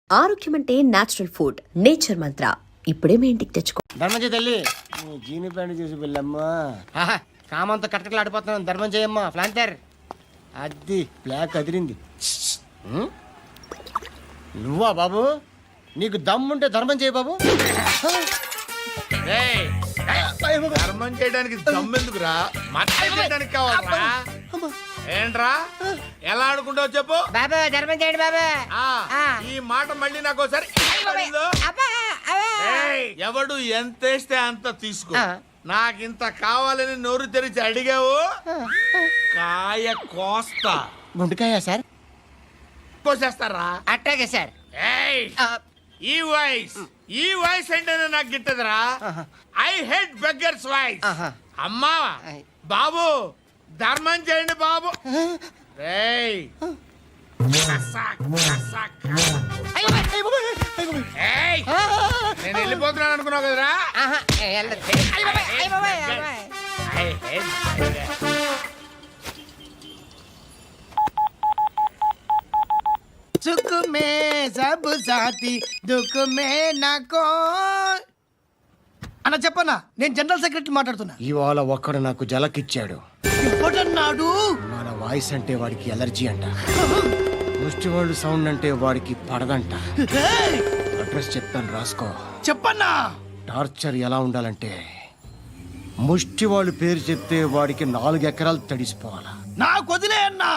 ఆరోగ్యం అంటే natural food. Nature మంత్ర ఇప్పుడే మీ ఇంటికి తెచ్చుకో. ధర్మం చేయి తల్లి. జీని ప్యాంట్ చూసి వెళ్ళమ్మా. కామంతో కట్టకలు ఆడిపోతున్నాను. ధర్మం చేయమ్మా. ఫ్లాంటర్ అది బ్లాక్ అదిరింది. నువ్వా బాబు? నీకు దమ్ముంటే ధర్మం చేయి బాబు. ధర్మం చేయడానికి దమ్మెందుకురా? మట్టం చేయడానికి కావాలరా? ఏంట్రా ఎలా ఆడుకుంటావు చెప్పు బాబు. ధర్మం చేయండి బాబు. ఈ మాట మళ్ళీ నాకు ఒకసారి ఎవడు ఎంత వేస్తే అంత తీసుకో. నాకింత కావాలని నోరు తెరిచి అడిగావు, కాయ కోస్తా. గుండెకాయ సార్? కోసేస్తారా? అట్టాగే సార్. ఈ వాయిస్ అంటేనే నాకు గిట్టదురా. I hate beggars voice. అమ్మా బాబు ధర్మం చేయండి బాబు. నేను వెళ్ళిపోతున్నాను అనుకున్నావు కదరా. సుఖ మే సబ్ సాథీ దుఃఖ మే నాకో. అన్న చెప్పన్నా, నేను జనరల్ సెక్రటరీ మాట్లాడుతున్నా. ఇవాళ ఒక్కడు నాకు జలకిచ్చాడు. ఎవడన్నాడు? మన వాయిస్ అంటే వాడికి ఎలర్జీ అంట. ముష్టి వాళ్ళు సౌండ్ అంటే వాడికి పడదంట. అడ్రస్ చెప్తాను రాసుకో. చెప్పన్నా. టార్చర్ ఎలా ఉండాలంటే ముష్టి వాళ్ళు పేరు చెప్తే వాడికి 4 ఎకరాలు తడిసిపోవాలా. నాకు వదిలే అన్నా.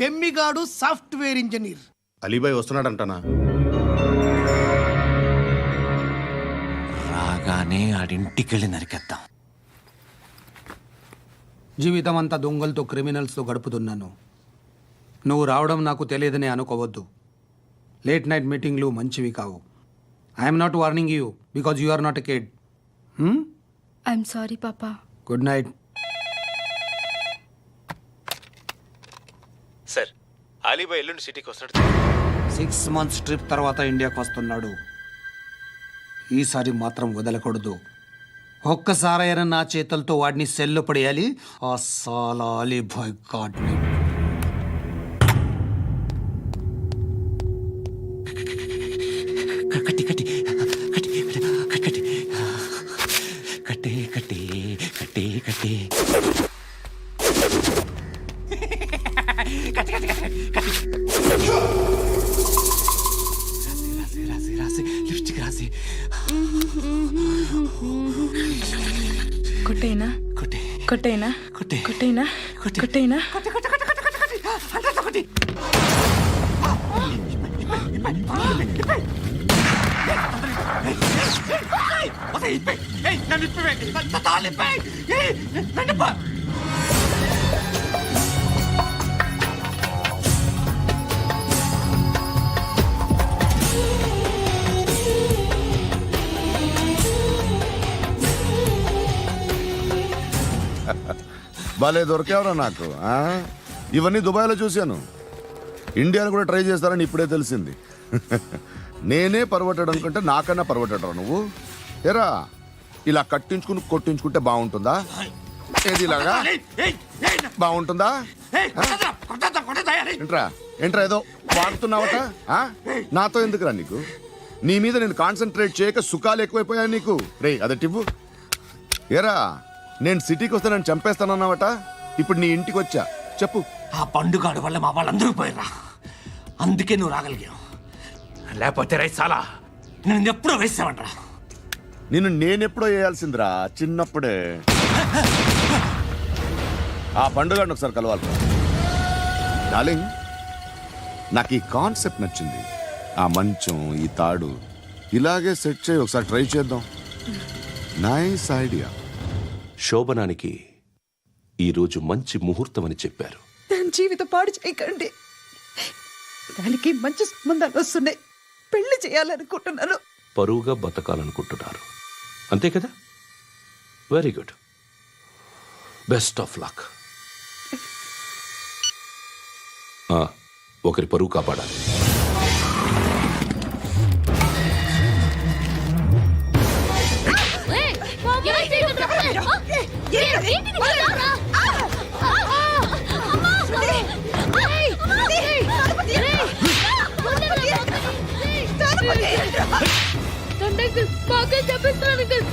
బెమ్మిగాడు సాఫ్ట్వేర్ ఇంజనీర్. అలీబాయ్ వస్తున్నాడంటనా? రాగానే ఆడింటికెళ్ళి నరికేద్దాం. జీవితం అంతా దొంగలతో క్రిమినల్స్తో గడుపుతున్నాను. నువ్వు రావడం నాకు తెలియదని అనుకోవద్దు. లేట్ నైట్ మీటింగ్లు మంచివి కావు. I'm not warning you because you are not a kid. I'm sorry పాపా. Good night. సార్, అలీబాయ్ ఎల్లుండి సిటీకి వస్తాడు. 6 months ట్రిప్ తర్వాత ఇండియాకి వస్తున్నాడు. ఈసారి మాత్రం వదలకూడదు. ఒక్కసారైనా నా చేతులతో వాడిని సెల్లు పడేయాలి. ఆ సాలా అలీబాయ్ గాడ్ని. కట్టి కట్టి కట్టి కట్టి కట్టి కట్టి కట్టి కట్టి రాసి రాసి లిప్స్టిక్ రాసి కొట్టేనా కొట్టి కొట్టేనా కొట్టి కొట్టేనా కొట్టి కొట్టేనా కొట్టి కొట్టి కొట్టి కొట్టి కొట్టి అంతా కొట్టి. భలే దొరికేవరా నాకు. ఇవన్నీ దుబాయ్లో చూశాను. ఇండియాలో కూడా ట్రై చేస్తారని ఇప్పుడే తెలిసింది. నేనే పర్వటడం కంటే నాకన్నా పర్వటరా నువ్వు. ఎరా ఇలా కట్టించుకుని కొట్టించుకుంటే బాగుంటుందా? ఏది ఇలాగా బాగుంటుందా? ఏంట్రా ఏంట్రా ఏదో వాడుతున్నావట. నాతో ఎందుకురా నీకు? నీ మీద నేను కాన్సన్ట్రేట్ చేయక సుఖాలు ఎక్కువైపోయాయి నీకు. రే అదటివ్వు. ఎరా నేను సిటీకి వస్తే నన్ను చంపేస్తానన్నావట. ఇప్పుడు నీ ఇంటికి వచ్చా. చెప్పు. ఆ పండుగాడు వల్ల మా వాళ్ళందరూ పోయిర్రా. అందుకే నువ్వు రాగలిగావు. లేకపోతే రైసాలా నేను ఎప్పుడో వేసావంటరా. నిన్ను నేనెప్పుడో వేయాల్సిందిరా, చిన్నప్పుడే. ఆ పండుగను ఒకసారి కలవాలి డార్లింగ్. నాకు ఈ కాన్సెప్ట్ నచ్చింది. ఆ మంచం, ఈ తాడు ఇలాగే సెట్ చేయి. ఒకసారి ట్రై చేద్దాం. Nice idea. శోభనానికి ఈరోజు మంచి ముహూర్తం అని చెప్పారు. దాని జీవితం పాడు చేయకండి. దానికి మంచి సంబంధాలు వస్తున్నాయి. పెళ్లి చేయాలనుకుంటున్నాను. పరువుగా బతకాలనుకుంటున్నారు అంతే కదా? Very good. Best of luck. ఒకరి పరువు కాపాడాలి. అంకుల్ బాగా చెప్పిస్తున్నాను అంకుల్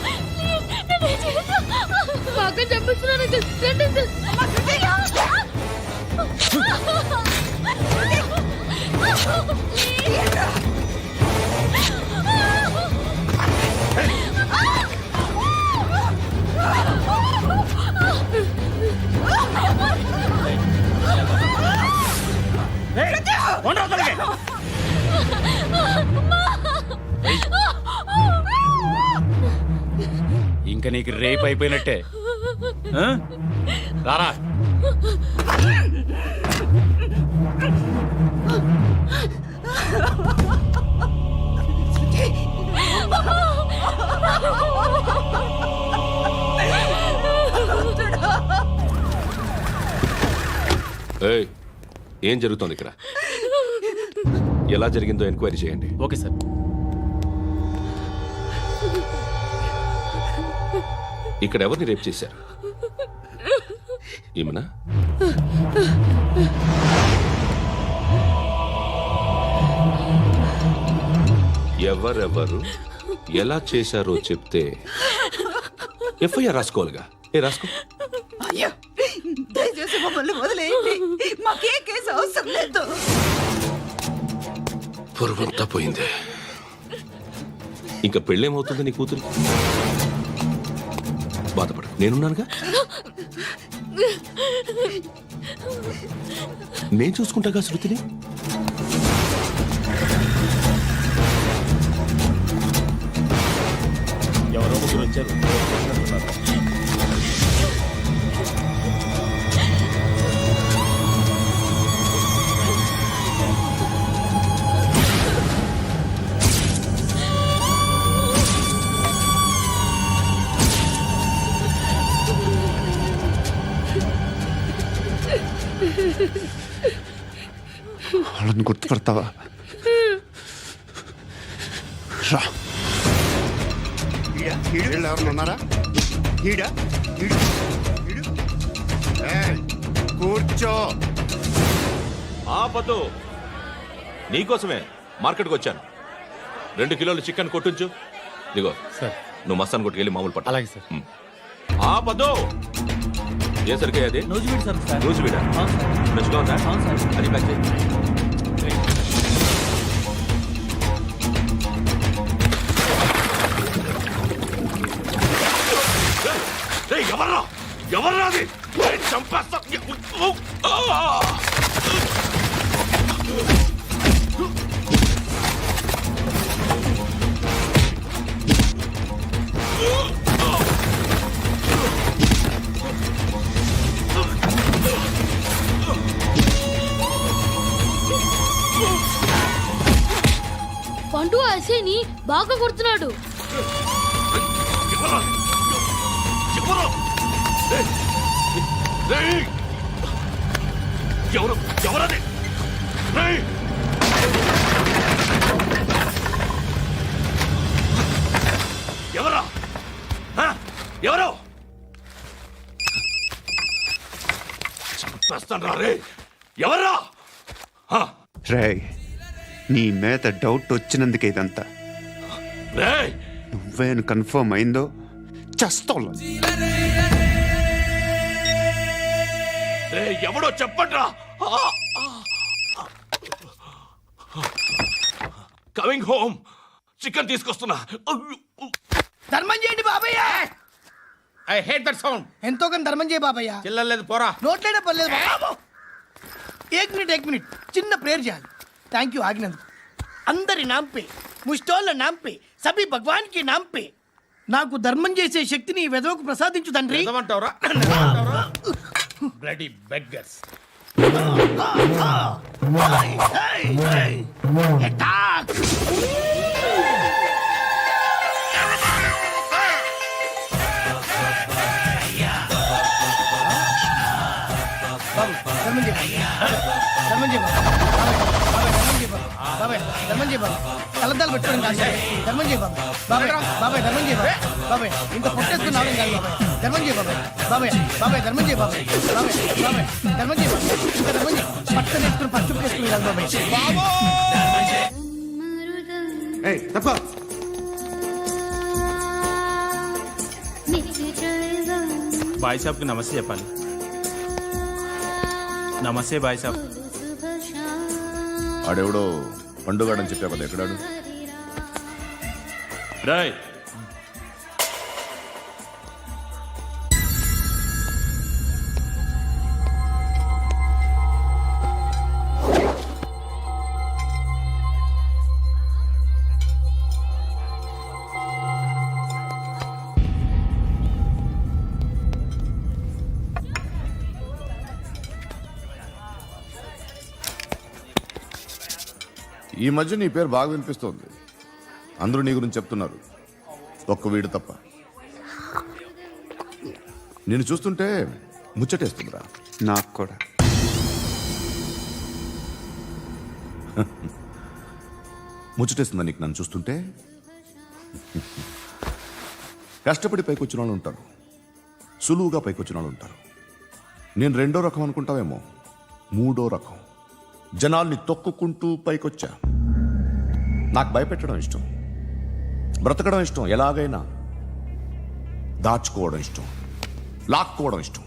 బాగా చెప్పిస్తున్నాను అంకుల్ ఇంకా నీకు రేప్ అయిపోయినట్టే ఆ? రారా ఏయ్, ఏం జరుగుతోంది ఇక్కడ? ఎలా జరిగిందో ఎంక్వైరీ చేయండి. Okay sir. ఇక్కడ ఎవరిని రేప్ చేశారు? ఈమెనా? ఎవరెవరు ఎలా చేశారో చెప్తే ఎఫ్ఐఆర్ రాసుకోవాలిగా. రాసుకో. అయ్యో దయచేసి మమ్మల్ని వదిలేయండి, మాకే కేసు అవసరం లేదు. పొరుగంతా పోయిందే. ఇంకా పెళ్ళేమవుతుంది నీ కూతురు? బాధపడు, నేనున్నానుగా. నేను చూసుకుంటాగా శృతిని. ఎవరో ముగ్గురు వచ్చారు. వాళ్ళని గుర్తుపడతావా? రా. వీళ్ళు ఎవరు ఉన్నారా? కూర్చో. ఆపద్దు, నీకోసమే మార్కెట్కి వచ్చాను. 2 కిలోలు చికెన్ కొట్టించు. ఇదిగో సార్. నువ్వు మస్తాన్ కొట్టుకెళ్ళి మామూలు పట్టు. అలాగే సార్. ఆపద్దు. ఏ సరికే అది? నూజివీడు సార్. నూజివీడా? ఫ్రెష్గా ఉందా? అది ప్యాక్ చేయి. ఎవర్రా ఎవర్రా అది? చంపేస్తా. పండు అసేని బాగా కొడుతున్నాడు. ఎవరది? ఎవరా? ఎవరు? చంపేస్తాను రే. ఎవరా? రే, నీ మీద డౌట్ వచ్చినందుకే ఇదంతా. నువ్వేను కన్ఫర్మ్ అయిందో చస్తావు. ఎవడో చెప్పండ్రా. Coming home. చికెన్ తీసుకొస్తున్నా. ధర్మం చేయండి బాబయ్య. I hate that sound. ఎంతో కానీ ధర్మం చేయ బాబయ్య. చిల్లలేదు పోరా. నోట్లేనే పర్లేదు బాబు. ఏక్ మినిట్ చిన్న ప్రేయర్ చేయాలి. థ్యాంక్ యూ ఆగినందుకు. అందరి నామ్ పే, ముష్టోళ్ళ నామ్ పే, సభీ భగవాన్ కి నామ్ పే నాకు ధర్మం చేసే శక్తిని ఈ వెధవకు ప్రసాదించు తండ్రి. ఏమంటావురా? Bloody beggars. ధర్మం చేయ బాబు. కలద్దాలు పెట్టుకోండి కాదు. ధర్మం చేయ బాబు. బాబాయ్ ధర్మం చేయ బాబాయ్. ఇంత పొట్టేసుకున్నావు కాదు బాబాయ్. ధర్మం చేయ బాబాయ్. ధర్మం చేయ బాబాయ్. ధర్మం చేయ బాబాయ్. ఇంకా ధర్మం చేయ. పట్టు వేసుకుని పట్టు వేసుకుని కాదు బాబాయ్. బాయ్ సాబ్కి నమస్తే చెప్పాలి. నమస్తే బాయ్ సాబ్. ఆడెవడో పండుగాడని చెప్పావు కదా, ఎక్కడాడు? రాయ్ ఈ మధ్య నీ పేరు బాగా వినిపిస్తోంది. అందరూ నీ గురించి చెప్తున్నారు, ఒక్క వీడు తప్ప. నేను చూస్తుంటే ముచ్చటేస్తుందిరా. నాకు కూడా. ముచ్చటేస్తుందా నీకు నన్ను చూస్తుంటే? కష్టపడి పైకొచ్చిన వాళ్ళు ఉంటారు, సులువుగా పైకొచ్చిన వాళ్ళు ఉంటారు. నేను రెండో రకం అనుకుంటావేమో, మూడో రకం. జనాల్ని తొక్కుకుంటూ పైకొచ్చా. నాకు భయపెట్టడం ఇష్టం, బ్రతకడం ఇష్టం, ఎలాగైనా దాచుకోవడం ఇష్టం, లాక్కోవడం ఇష్టం,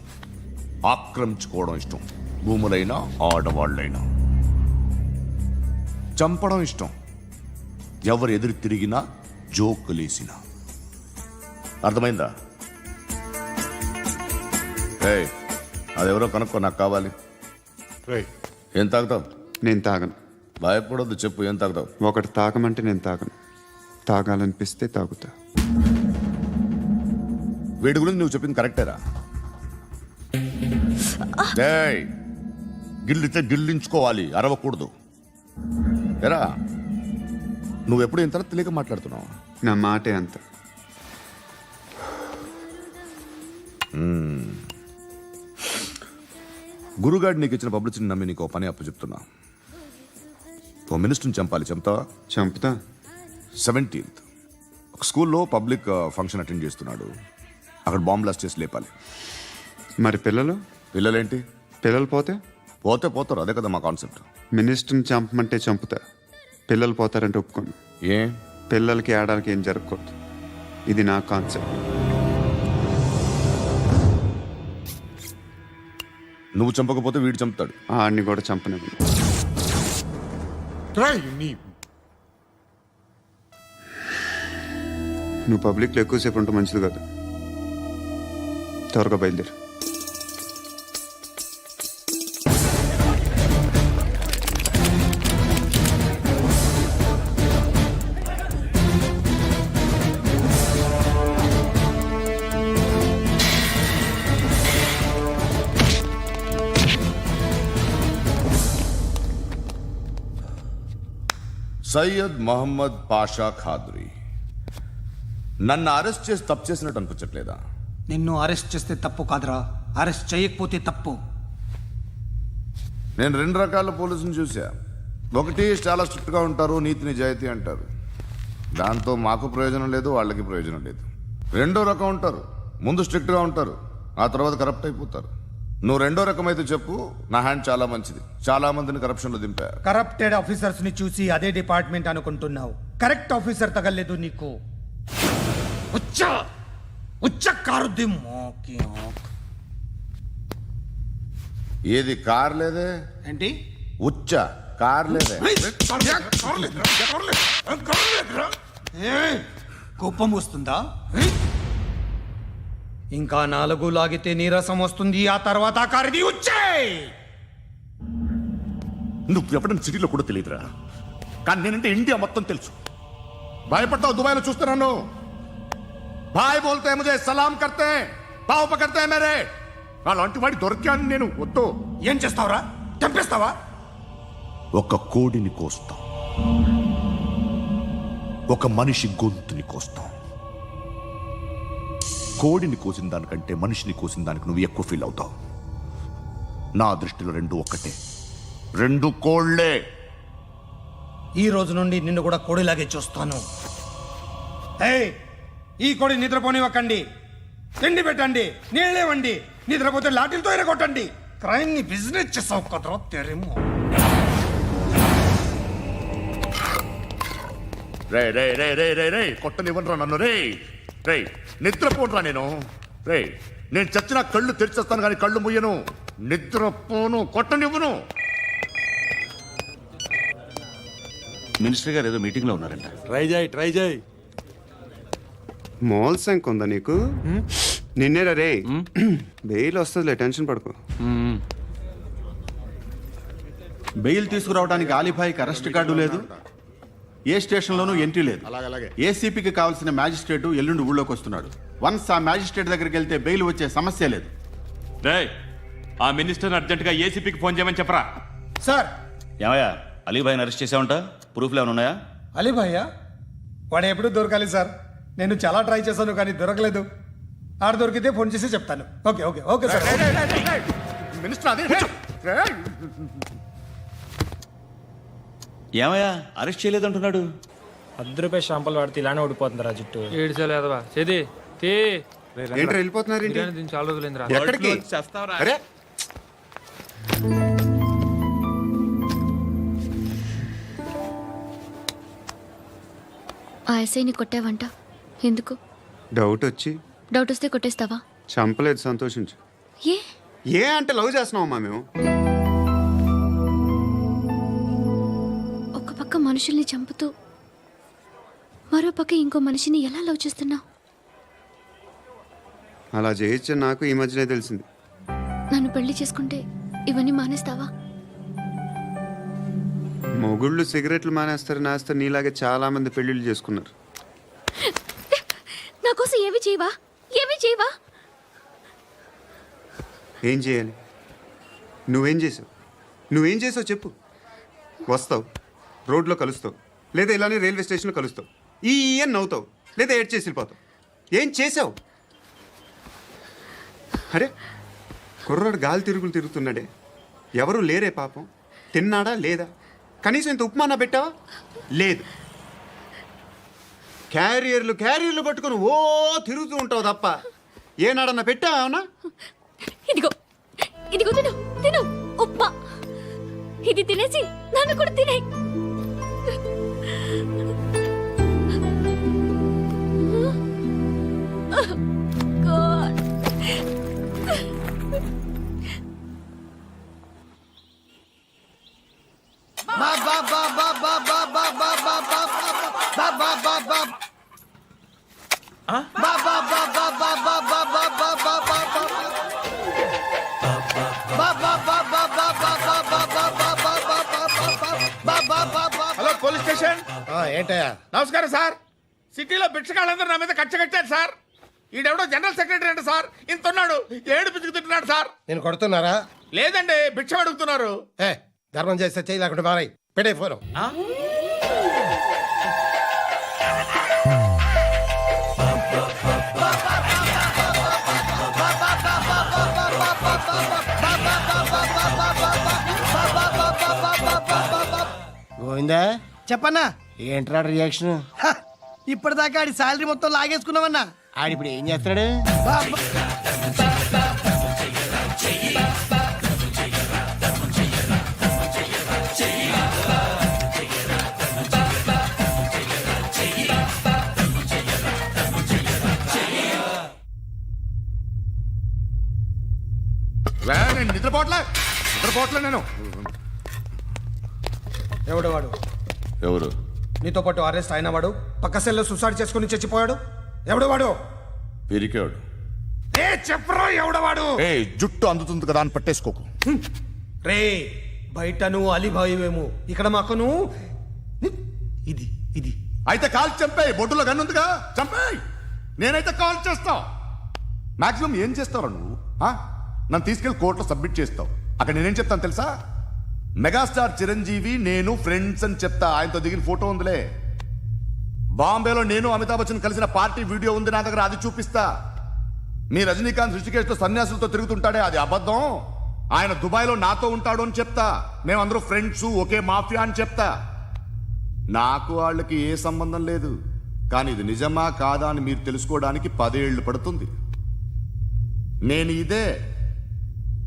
ఆక్రమించుకోవడం ఇష్టం. భూములైనా ఆడవాళ్ళైనా చంపడం ఇష్టం, ఎవరు ఎదురు తిరిగినా జోకులేసినా. అర్థమైందా? అదెవరో కనుక్కో, నాకు కావాలి. ఏం తాగుతావు? నేను తాగను. భయపడొద్దు, చెప్పు ఏం తాగుతావు? ఒకటి తాగమంటే నేను తాగను. తాగాలనిపిస్తే తాగుతా. వీడి గురించి నువ్వు చెప్పింది కరెక్టేరా? గిల్లితే గిల్లించుకోవాలి, అరవకూడదు. ఎరా, నువ్వెప్పుడు ఇంత తెలియక మాట్లాడుతున్నావు? నా మాటే అంత. గురుగాడు నీకు ఇచ్చిన పబ్లిసిటీని నమ్మి నీకు పని అప్పు చెప్తున్నా. ఓ మినిస్టర్ని చంపాలి, చంపుతావా? చంపుతా. 17th ఒక స్కూల్లో పబ్లిక్ ఫంక్షన్ అటెండ్ చేస్తున్నాడు. అక్కడ బాంబ్ బ్లాస్ట్ చేసి లేపాలి. మరి పిల్లలు? పిల్లలేంటి? పిల్లలు పోతే పోతారు, అదే కదా మా కాన్సెప్ట్. మినిస్టర్ని చంపమంటే చంపుతా, పిల్లలు పోతారంటే ఒప్పుకోను. ఏ? పిల్లలకి ఆడడానికి ఏం జరగకూడదు. ఇది నా కాన్సెప్ట్. నువ్వు చంపకపోతే వీడు చంపుతాడు. ఆడిని కూడా చంపనివ్వను. నువ్వు పబ్లిక్లో ఎక్కువసేపు ఉంటే మంచిది కాదు. త్వరగా బయలుదేరు. సయ్యద్ మహమ్మద్ పాషా ఖాద్రీ. నన్ను అరెస్ట్ చేసి తప్పు చేసినట్టు అనిపించట్లేదా? నిన్ను అరెస్ట్ చేస్తే తప్పు కాదురా, అరెస్ట్ చేయకపోతే తప్పు. నేను 2 రకాల పోలీసుని చూసా. ఒకటి చాలా స్ట్రిక్ట్గా ఉంటారు, నీతి నిజాయితీ అంటారు. దాంతో మాకు ప్రయోజనం లేదు, వాళ్ళకి ప్రయోజనం లేదు. రెండో రకం ఉంటారు, ముందు స్ట్రిక్ట్గా ఉంటారు, ఆ తర్వాత కరప్ట్ అయిపోతారు. నువ్వు రెండో రకం అయితే చెప్పు, నా హ్యాండ్ చాలా మంచిది. చాలా మందిని కరప్షన్లో దింపారు. కరప్టెడ్ ఆఫీసర్స్ ని చూసి అదే డిపార్ట్మెంట్ అనుకుంటున్నావు. కరెక్ట్ ఆఫీసర్ తగలేదు నీకు. ఏది కార్ లేదే? ఏంటి? ఉచ్చ కార్ లేదే? కోపం వస్తుందా? ఇంకా 4 లాగితే నీరసం వస్తుంది. ఆ తర్వాత కారిది ఉచ్చే. నువ్వు ఎప్పుడైనా సిటీలో కూడా తెలియదురా, కానీ నేనంటే ఇండియా మొత్తం తెలుసు. భయపడతావు? దుబాయ్లో చూస్తున్నాను. భాయ్ బోల్తే ముజే సలాం కర్తే, పావు పకర్తే మేరే. అలాంటి వాడి దొరికాను నేను. వద్దు. ఏం చేస్తావురా? చంపేస్తావా? ఒక కోడిని కోస్తాం, ఒక మనిషి గొంతుని కోస్తాం. కోడిని కోసిన దానికంటే మనిషిని కోసిన దానికి నువ్వు ఎక్కువ ఫీల్ అవుతావు. నా దృష్టిలో 2 ఒక్కటే, 2 కోళ్లే. ఈ రోజు నుండి నిన్ను కూడా కోడిలాగే చూస్తాను. ఈ కోడి నిద్రపోనివ్వకండి. తిండి పెట్టండి, నీళ్ళేవండి. నిద్రపోతే లాఠీలతో ఎరగొట్టండి. క్రైమ్ ని బిజినెస్ చేసావు కదరా తెరేమో. రే రే రే రే రే రే కొట్టనివ్వనరా నన్ను రే రే నిద్రపోనరా నేను చచ్చిన కళ్ళు తెరిచేస్తాను కానీ కళ్ళు ముయ్యను, నిద్రపోను, కొట్టనివ్వను. మినిస్టర్ గారు ఏదో మీటింగ్ లో ఉన్నారంట. ట్రై చేయి. మోల్ సంక్ ఉందా నీకు? నిన్నేరా రే బెయిల్ వస్తుందిలే, టెన్షన్ పడుకో. బెయిల్ తీసుకురావడానికి ఆలిభాయికి అరెస్ట్ కార్డు లేదు, ఏ స్టేషన్లోనూ ఎంట్రీ లేదు. అలాగే ఏసీపీకి కావాల్సిన మ్యాజిస్ట్రేటు ఎల్లుండి ఊళ్ళోకి వస్తున్నాడు. వన్స్ ఆ మ్యాజిస్ట్రేట్ దగ్గరికి వెళ్తే బెయిల్ వచ్చే సమస్య లేదు. ఆ మినిస్టర్ అర్జెంట్ గా ఏసీపీకి ఫోన్ చేయమని చెప్పరా. సార్ ఏమయ్యా అలీభాయిని అరెస్ట్ చేసావంట? ప్రూఫ్లు ఏమైనా ఉన్నాయా? అలీ భయ్యా వాడు ఎప్పుడు దొరకాలి సార్? నేను చాలా ట్రై చేశాను కానీ దొరకలేదు. ఆడ దొరికితే ఫోన్ చేసి చెప్తాను. Okay okay okay sir. Minister అదే ఏమయ్యా అరెస్ట్ చేయలేదంటున్నాడు? ₹10 షాంపల్ వాడితే ఇలానే ఓడిపోతుందిరా జుట్టు. ఏంట్రా వెళ్ళిపోతున్నారు ఏంటి? చాలా రోజులైందిరా. ఎక్కడికి? అరే ఆ ఎస్ఐని కొట్టావంట, ఎందుకు? డౌట్ వచ్చి. డౌట్ వస్తే కొట్టేస్తావా? చంపలేదు, సంతోషించు. ఏ ఏ అంటే లవ్ చేస్తున్నావమ్మా మేము? ఒక పక్క మనుషుల్ని చంపుతూ మరో పక్క ఇంకో మనిషిని ఎలా లవ్ చేస్తున్నావు? అలా చేయొచ్చని నాకు ఈ మధ్యనే తెలిసింది. నన్ను పెళ్లి చేసుకుంటే ఇవన్నీ మానేస్తావా? మొగుళ్ళు సిగరెట్లు మానేస్తారు, నేస్తారు. నీలాగే చాలా మంది పెళ్లిళ్ళు చేసుకున్నారు. నా కోసం ఏమి చేయవా? ఏమి చేయవా? ఏం చేయాలి? నువ్వేం చేసావు చెప్పు. వస్తావు, రోడ్లో కలుస్తావు, లేదా ఇలానే రైల్వే స్టేషన్లో కలుస్తావు, ఈ అని నవ్వుతావు, లేదా ఏడ్ చేసి వెళ్ళిపోతావు. ఏం చేసావు? అరే కుర్రాడు గాలి తిరుగుతున్నాడే, ఎవరు లేరే పాపం. తిన్నాడా లేదా? కనీసం ఇంత ఉప్మానా పెట్టావా? లేదు. క్యారియర్లు పట్టుకొని ఓ తిరుగుతూ ఉంటావు తప్ప ఏనాడన్నా పెట్టావా? అవునా? ఇదిగో ఇదిగో తిను తిను ఉప్మా. ఇది తినేసి నన్ను కూడా తినే. Hello police station. ఏంటయ్యా? నమస్కారం సార్. సిటీలో బిచ్చగాళ్ళందరూ నా మీద కచ్చ కట్టారు సార్. ఈడెవడో జనరల్ సెక్రటరీ అంట సార్. ఇంత ఉన్నాడు, ఏడు పిచ్చుకు తింటున్నాడు సార్. నేను కొడుతున్నారా? లేదండి, భిక్ష అడుగుతున్నారు. ధర్మం చేస్తే చేయి లేకుండా మారాయి. పెట్టే ఫోను. గోవిందా చెప్పన్నా. ఏంట్రా రియాక్షన్? ఇప్పటిదాకా ఆడి శాలరీ మొత్తం లాగేసుకున్నావన్నా. ఆడిప్పుడు ఏం చేస్తున్నాడు? నేను నిద్రపోవట్లే నేను. ఎవడు వాడు? ఎవరు? నీతో పాటు అరెస్ట్ అయిన వాడు, పక్క సెల్లో సూసైడ్ చేసుకుని చచ్చిపోయాడు. ఎవడు వాడు? పిరికాడు. చెప్పరా ఎవడవాడు? జుట్టు అందుతుంది కదా అని పట్టేసుకోకు. రే బయట నువ్వు అలీబాయివేమో, ఇక్కడ మాకు నువ్వు ఇది ఇది. అయితే కాల్ చంపేయి. బొడ్డులో గన్నుందిగా, చంపేయి. నేనైతే కాల్ చేస్తా. మాక్సిమం ఏం చేస్తావు నువ్వు? నన్ను తీసుకెళ్లి కోర్టులో సబ్మిట్ చేస్తావు. అక్కడ నేనేం చెప్తాను తెలుసా? మెగాస్టార్ చిరంజీవి నేను ఫ్రెండ్స్ అని చెప్తా. ఆయనతో దిగిన ఫోటో ఉందిలే. బాంబేలో నేను అమితాబ్ బచ్చన్ కలిసిన పార్టీ వీడియో ఉంది నా దగ్గర, అది చూపిస్తా. మీ రజనీకాంత్ ఋషికేష్తో సన్యాసులతో తిరుగుతుంటాడే, అది అబద్ధం. ఆయన దుబాయ్లో నాతో ఉంటాడు అని చెప్తా. మేమందరూ ఫ్రెండ్స్, ఒకే మాఫియా అని చెప్తా. నాకు వాళ్ళకి ఏ సంబంధం లేదు. కానీ ఇది నిజమా కాదా అని మీరు తెలుసుకోవడానికి 10 ఏళ్ళు పడుతుంది. నేను ఇదే,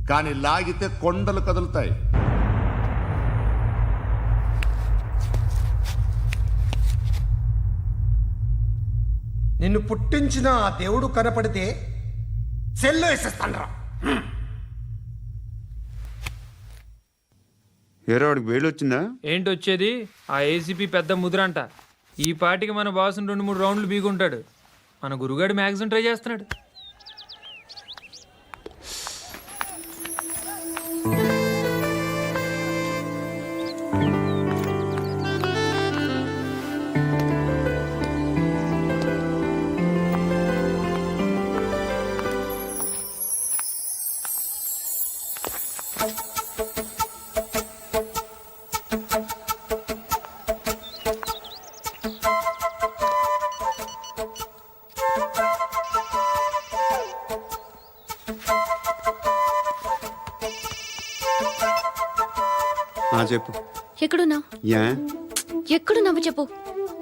కానీ లాగితే కొండలు కదులుతాయి. నిన్ను పుట్టించిన ఆ దేవుడు కనపడితే సెల్లో వేసేస్తాను. ఏరా వాడికి వేలు వచ్చిందా? ఏంటి వచ్చేది? ఆ ఏసీపీ పెద్ద ముద్రంట. ఈ పాటికి మన బాసుని 2-3 రౌండ్లు బీగుంటాడు. మన గురుగాడు మ్యాక్సిమం ట్రై చేస్తున్నాడు. చెప్పు. ఎక్కడున్నావు? యా ఎక్కడున్నావు చెప్పు.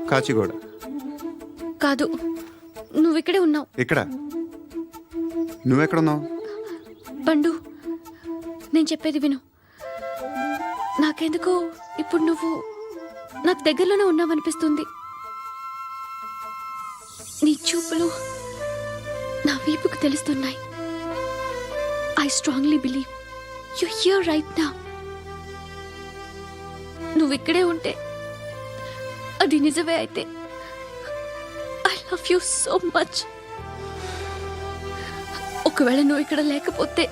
కాచిగూడ. కాదు, నువ్వు ఇక్కడే ఉన్నావు. ఇక్కడ నువ్వెక్కడున్నావు? పండు, నేను చెప్పేది విను. నాకెందుకో ఇప్పుడు నువ్వు నాకు దగ్గరలోనే ఉన్నావనిపిస్తుంది. నీ చూపులు నా వీపుకు తెలుస్తున్నాయి. I strongly believe you here right now. నువ్వు ఇక్కడే ఉంటే అది నిజమే అయితే I love you so much. ఒకవేళ నువ్వు ఇక్కడ లేకపోతే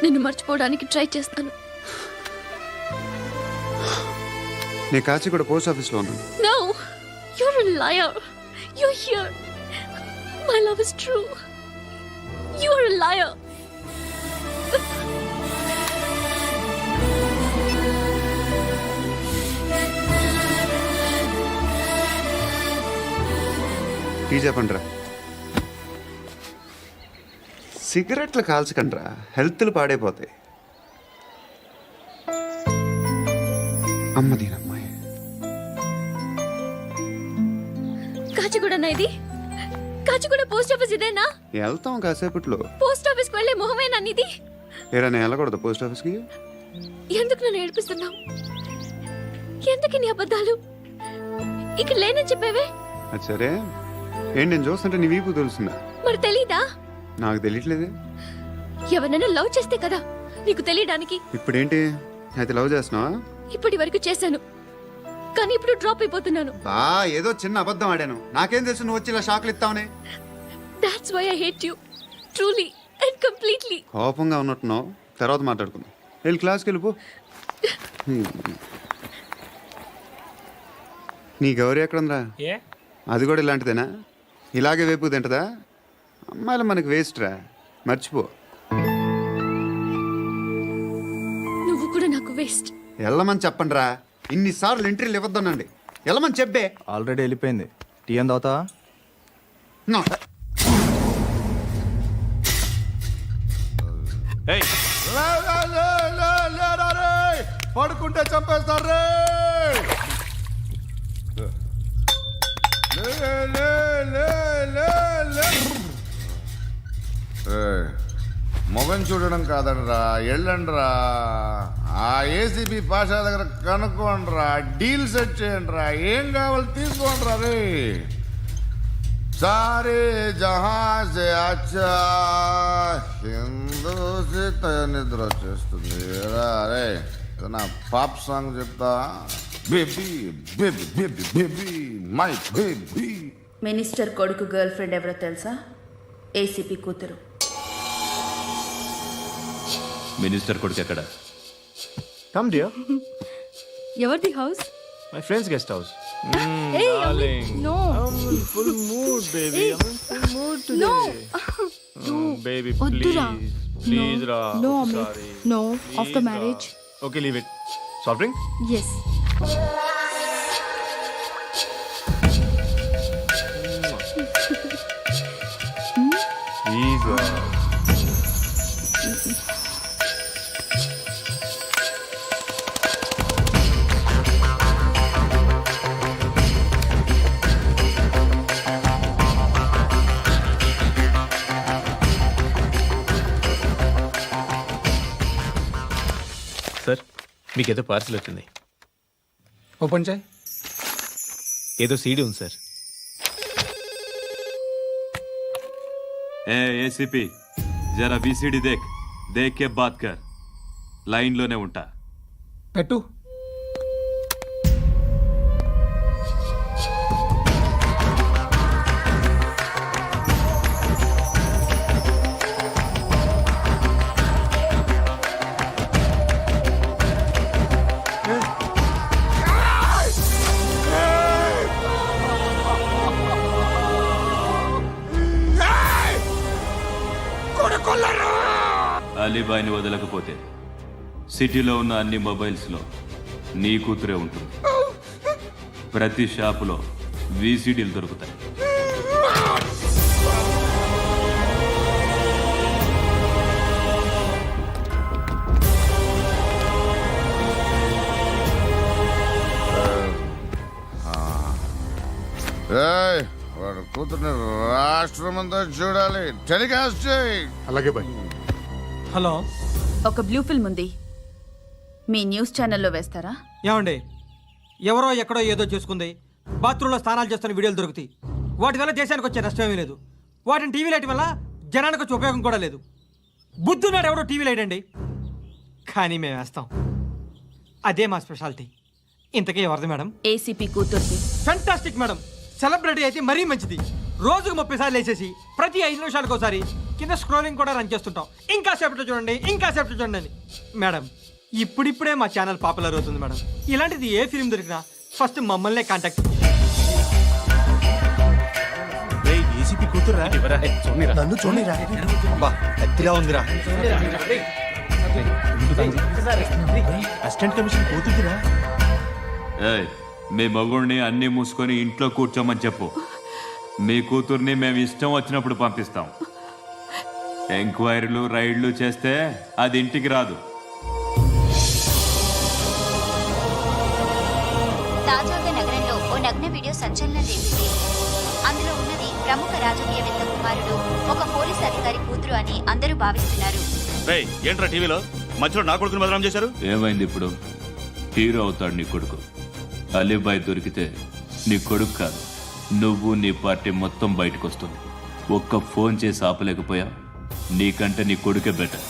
నిన్ను మర్చిపోవడానికి ట్రై చేస్తాను. నేను కాచిగూడ పోస్ట్ ఆఫీస్లో ఉన్నాను. No, you're a liar. You're here. My love is true. You're a liar. Tea చెప్పండిరా. సిగరెట్లు కాల్చకండ్రా, హెల్త్లు పాడైపోతాయి. అమ్మదీనమ్మాయి. కాచిగూడనా ఇది? కాచిగూడ పోస్ట్ ఆఫీస్ ఇదేనా? వెళ్తాం కాసేపట్లో. పోస్ట్ ఆఫీస్ కి వెళ్ళే మొహమేనా నీది? ఏరా నేను వెళ్ళకూడదు పోస్ట్ ఆఫీస్కి? ఎందుకు నన్ను ఏడిపిస్తున్నావు? ఎందుకు నీ అబద్ధాలు? ఇక్కడ లేనని చెప్పేవే. అది సరే, ఏంటి నేను చూస్తుంటే నీ వీపు తెలుస్తుందా? మరి తెలీదా? నాకు తెలియట్లేదే. ఎవరైనా లవ్ చేస్తే కదా నీకు తెలియడానికి. ఇప్పుడేంటి అయితే లవ్ చేస్తున్నావా? ఇప్పటి వరకు చేశాను, కానీ ఇప్పుడు డ్రాప్ అయిపోతున్నాను. ఏదో చిన్న అబద్ధం ఆడాను. నాకేం తెలుసు నువ్వు వచ్చి ఇలా షాక్లు ఇస్తావని. That's why I hate you. Truly and completely. కోపంగా ఉన్నట్టున్నావు, తర్వాత మాట్లాడుకుందాం. వెళ్ళి క్లాస్కి వెళ్ళిపో. నీ గౌరీ ఎక్కడుందిరా? అది కూడా ఇలాంటిదేనా? ఇలాగే వేపు తింటదా? అమ్మాయిలు మనకి వేస్ట్ రా, మర్చిపో. నువ్వు కూడా నాకు వేస్ట్. వెళ్ళమని చెప్పండి రా. ఇన్నిసార్లు ఎంట్రీలు ఇవ్వద్దనండి. వెళ్ళమని చెప్పే. ఆల్రెడీ వెళ్ళిపోయింది. టీ ఏం తాగుతావా? పడుకుంటే చంపేస్తారు. మొగం చూడడం కాదండ్రా, వెళ్ళండ్రా. ఆ ఏసీబీ పాషా దగ్గర కనుక్కోండ్రా, డీల్ సెట్ చేయండిరా, ఏం కావాలి తీసుకోండిరా. రే సారే జహాజే అచ్చా హిందూ నిద్ర వచ్చేస్తుంది. రే నా పాప్ సాంగ్ చెప్తా. Baby baby baby baby my baby. Minister కొడుకు గర్ల్ ఫ్రెండ్ ఎవరో తెలుసా? ఏసీపీ కూతురు. మినిస్టర్ కొడుకు ఎక్కడ? Come dear. ఎవరిది house? My friends guest house. No. Full mood, baby. I'm in full mood today. Baby, వద్దురా. please, ra. No, Sorry. No, Please, after ra. marriage. Okay, leave it. Soft drink? Yes. Please, ra. Sir, మీకేదో parcel వచ్చింది. Open చేయి. ఏదో CD ఉంది sir. ఏ ACP జరా VCD దేక్ కే బాత్ కర్. లైన్లోనే ఉంటా. పెట్టు. అలీబాయిని వదలకపోతే సిటీలో ఉన్న అన్ని మొబైల్స్లో నీ కూతురే ఉంటుంది. ప్రతి షాపులో వీసీడీలు దొరుకుతాయి. వాడు కూతుర్ని రాష్ట్రం అంతా చూడాలి. టెలికాస్ట్ చేయి. అలాగే బాయ్. హలో, ఒక బ్లూ ఫిల్మ్ ఉంది, మీ న్యూస్ ఛానల్లో వేస్తారా? ఏమండి, ఎవరో ఎక్కడో ఏదో చేసుకుంది, బాత్రూంలో స్నానాలు చేస్తున్న వీడియోలు దొరుకుతాయి. వాటి వల్ల దేశానికి వచ్చే నష్టమేమీ లేదు. వాటిని టీవీ లైట్ వల్ల జనానికి వచ్చే ఉపయోగం కూడా లేదు. బుద్ధున్నాడు ఎవడో టీవీ లైట్ అండి, కానీ మేము వేస్తాం. అదే మా స్పెషాలిటీ. ఇంతకీ ఎవరిది మేడం? ఏసీపీ కూతుర్ది. Fantastic madam. సెలబ్రిటీ అయితే మరీ మంచిది. రోజుకు 30 సార్లు వేసేసి ప్రతి 5 నిమిషాలకు ఒకసారి కింద స్క్రోలింగ్ కూడా రన్ చేస్తుంటాం. ఇంకా సేపట్లో చూడండి, ఇంకా సేపట్లో చూడండి అని. మేడం, ఇప్పుడిప్పుడే మా ఛానల్ పాపులర్ అవుతుంది మేడం. ఇలాంటిది ఏ ఫిల్మ్ దొరికినా ఫస్ట్ మమ్మల్నే కాంటాక్ట్. ఏసీపీ కూతురా? నన్ను చూడరా. ఎత్తిగా ఉందిరా. అసిస్టెంట్ కమిషన్ కూతురా? ఏయ్, మీ మగుడిని అన్ని మూసుకొని ఇంట్లో కూర్చోమని చెప్పు. మీ కూతుర్ని మేము ఇష్టం వచ్చినప్పుడు పంపిస్తాం. ఎంక్వైరీలు రైడ్లు చేస్తే అది ఇంటికి రాదు. తాజాగా నగరంలో ఓ నగ్న వీడియో సంచలనం రేపింది. అందులో ఉన్నది ప్రముఖ రాజకీయవేత్త కుమారుడు, ఒక పోలీస్ అధికారి కూతురు అని అందరూ భావిస్తున్నారు. ఏంట్రా టీవీలో మధ్యలో నా కొడుకుని బదనాం చేశారు? ఏమైంది ఇప్పుడు? హీరో అవుతాడు నీ కొడుకు. అలీబాయ్ దొరికితే నీ కొడుకు కాదు, నువ్వు నీ పార్టీ మొత్తం బయటకు వస్తుంది. ఒక్క ఫోన్ చేసి ఆపలేకపోయా? నీకంటే నీ కొడుకే బెటర్.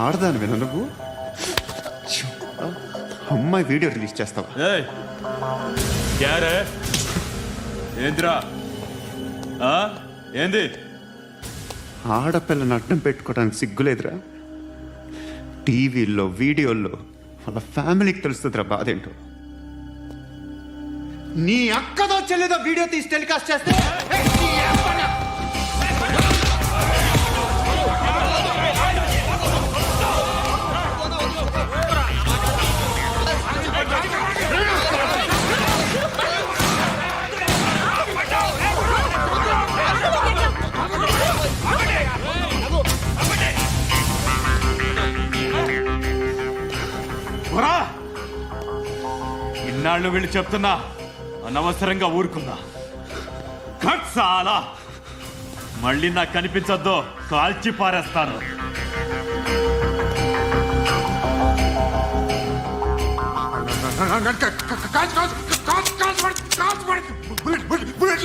ఆడదాను విన నువ్వు. అమ్మాయి వీడియో రిలీజ్ చేస్తావా? ఏంద్రా ఏంది? ఆడపిల్లని అడ్డం పెట్టుకోవడానికి సిగ్గులేదురా? టీవీల్లో వీడియోల్లో వాళ్ళ ఫ్యామిలీకి తెలుస్తుందిరా బాధేంటో. నీ అక్కదో చెల్లిదో వీడియో తీసి టెలికాస్ట్ చేస్తే ఇన్నాళ్ళు వీళ్ళు చెప్తున్నా అనవసరంగా ఊరుకున్నా. చాలా మళ్ళీ నాకు కనిపించొద్దు, కాల్చి పారేస్తాను. बुलेट